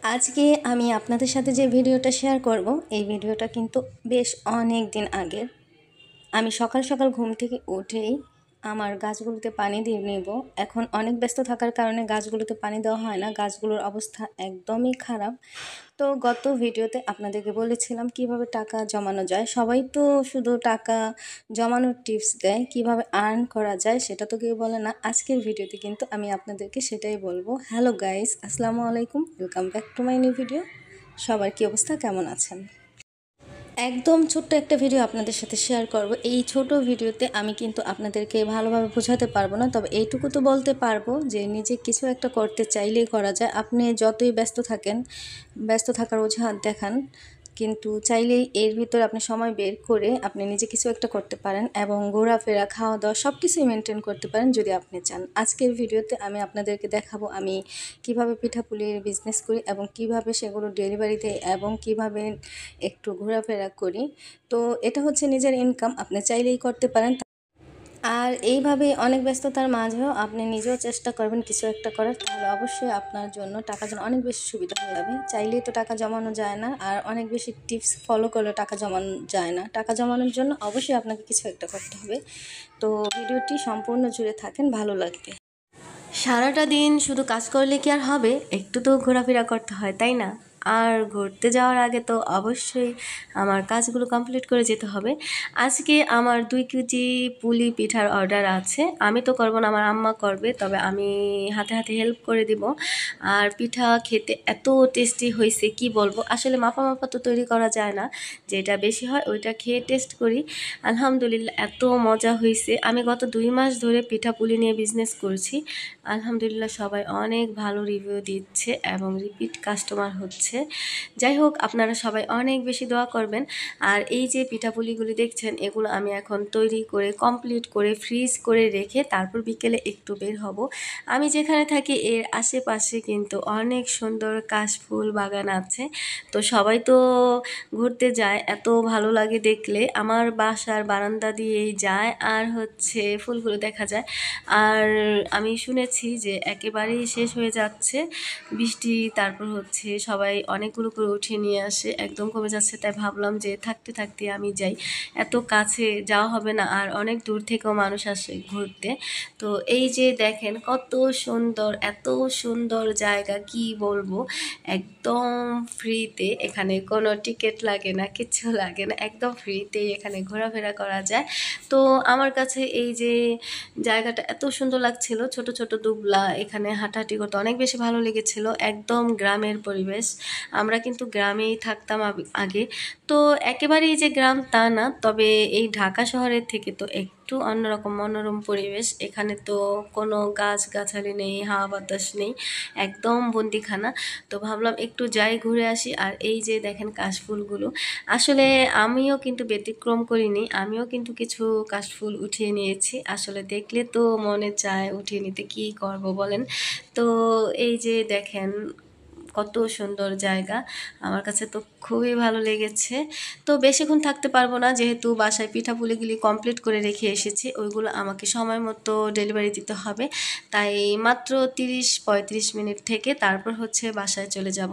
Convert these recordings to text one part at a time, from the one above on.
আজকে আমি আপনাদের সাথে যে ভিডিওটা শেয়ার করব, এই ভিডিওটা কিন্তু বেশ অনেক দিন আগের। আমি সকাল সকাল ঘুম থেকে উঠেই আমার গাছগুলোতে পানি দিয়ে নেব। এখন অনেক ব্যস্ত থাকার কারণে গাছগুলোতে পানি দেওয়া হয় না, গাছগুলোর অবস্থা একদমই খারাপ। তো গত ভিডিওতে আপনাদেরকে বলেছিলাম কিভাবে টাকা জমানো যায়। সবাই তো শুধু টাকা জমানোর টিপস দেয়, কিভাবে আর্ন করা যায় সেটা তো কেউ বলে না। আজকের ভিডিওতে কিন্তু আমি আপনাদেরকে সেটাই বলবো। হ্যালো গাইস, আসসালামু আলাইকুম, welcome back to my new video. সবার কি অবস্থা, কেমন আছেন? একদম ছোট্ট একটা ভিডিও আপনাদের সাথে শেয়ার করব। এই ছোট ভিডিওতে আমি কিন্তু আপনাদেরকে ভালোভাবে বোঝাতে পারবো না, তবে এইটুকু তো বলতে পারবো যে নিজে কিছু একটা করতে চাইলেই করা যায়। আপনি যতই ব্যস্ত থাকেন, ব্যস্ত থাকার অজুহাত দেখান, কিন্তু চাইলেই এর ভিতর আপনি সময় বের করে আপনি নিজে কিছু একটা করতে পারেন এবং ঘোরাফেরা, খাওয়া দাওয়া সব কিছুই মেনটেন করতে পারেন যদি আপনি চান। আজকের ভিডিওতে আমি আপনাদেরকে দেখাবো আমি কিভাবে পিঠাপুলির বিজনেস করি এবং কিভাবে সেগুলো ডেলিভারি দেই এবং কিভাবে একটু ঘোরাফেরা করি। তো এটা হচ্ছে নিজের ইনকাম, আপনি চাইলেই করতে পারেন। আর এইভাবে অনেক ব্যস্ততার মাঝেও আপনি নিজেও চেষ্টা করবেন কিছু একটা করার, তাহলে অবশ্যই আপনার জন্য টাকা জন্য অনেক বেশি সুবিধা হয়ে যাবে। চাইলেই তো টাকা জমানো যায় না, আর অনেক বেশি টিপস ফলো করলে টাকা জমানো যায় না। টাকা জমানোর জন্য অবশ্যই আপনাকে কিছু একটা করতে হবে। তো ভিডিওটি সম্পূর্ণ জুড়ে থাকেন, ভালো লাগবে। সারাটা দিন শুধু কাজ করলে কি আর হবে? একটু তো ঘোরাফেরা করতে হয়, তাই না? আর ঘুরতে যাওয়ার আগে তো অবশ্যই আমার কাজগুলো কমপ্লিট করে যেতে হবে। আজকে আমার 2 কেজি পুলি পিঠার অর্ডার আছে। আমি তো করব না, আমার আম্মা করবে, তবে আমি হাতে হাতে হেল্প করে দিব। আর পিঠা খেতে এত টেস্টি হয়েছে কি বলবো। আসলে মাপা মাপা তো তৈরি করা যায় না, যেটা বেশি হয় ওইটা খেয়ে টেস্ট করি। আলহামদুলিল্লাহ এত মজা হয়েছে। আমি গত 2 মাস ধরে পিঠা পুলি নিয়ে বিজনেস করছি। আলহামদুলিল্লাহ সবাই অনেক ভালো রিভিউ দিচ্ছে এবং রিপিট কাস্টমার হচ্ছে। যাই হোক, আপনারা সবাই অনেক বেশি দোয়া করবেন। আর এই যে পিঠাপুলিগুলি দেখছেন, এগুলো আমি এখন তৈরি করে কমপ্লিট করে ফ্রিজ করে রেখে তারপর বিকেলে একটু বের হব। আমি যেখানে থাকি এর আশেপাশে কিন্তু অনেক সুন্দর কাশফুল বাগান আছে। তো সবাই তো ঘুরতে যায়, এত ভালো লাগে দেখলে। আমার বাসার বারান্দা দিয়েই যায় আর হচ্ছে ফুলগুলো দেখা যায়। আর আমি শুনেছি যে একেবারেই শেষ হয়ে যাচ্ছে বৃষ্টি, তারপর হচ্ছে সবাই অনেকগুলো করে উঠিয়ে নিয়ে আসে, একদম কমে যাচ্ছে। তাই ভাবলাম যে থাকতে থাকতে আমি যাই, এত কাছে যাওয়া হবে না, আর অনেক দূর থেকেও মানুষ আসে ঘুরতে। তো এই যে দেখেন কত সুন্দর, এত সুন্দর জায়গা কি বলবো। একদম ফ্রিতে, এখানে কোনো টিকিট লাগে না, কিচ্ছু লাগে না, একদম ফ্রিতেই এখানে ঘোরাফেরা করা যায়। তো আমার কাছে এই যে জায়গাটা এত সুন্দর লাগছিল, ছোট ছোট দুবলা, এখানে হাঁটাহাঁটি করতে অনেক বেশি ভালো লেগেছিল। একদম গ্রামের পরিবেশ। আমরা কিন্তু গ্রামেই থাকতাম আগে। তো একেবারেই যে গ্রাম তা না, তবে এই ঢাকা শহরের থেকে তো একটু অন্যরকম মনোরম পরিবেশ। এখানে তো কোনো গাছগাছালি নেই, হাওয়া বাতাস নেই, একদম বন্দিখানা। তো ভাবলাম একটু যাই, ঘুরে আসি। আর এই যে দেখেন কাশফুলগুলো, আসলে আমিও কিন্তু ব্যতিক্রম করিনি, আমিও কিন্তু কিছু কাশফুল উঠিয়ে নিয়েছি। আসলে দেখলে তো মনে চায় উঠিয়ে নিতে, কি করব বলেন। তো এই যে দেখেন কত সুন্দর জায়গা, আমার কাছে তো খুবই ভালো লেগেছে। তো বেশিক্ষণ থাকতে পারবো না, যেহেতু বাসায় পিঠাপুলিগুলি কমপ্লিট করে রেখে এসেছি, ওইগুলো আমাকে সময় মতো ডেলিভারি দিতে হবে। তাই মাত্র 30-35 মিনিট থেকে তারপর হচ্ছে বাসায় চলে যাব।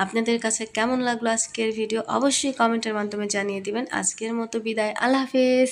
আপনাদের কাছে কেমন লাগলো আজকের ভিডিও অবশ্যই কমেন্টের মাধ্যমে জানিয়ে দিবেন। আজকের মতো বিদায়, আল্লাহ হাফেজ।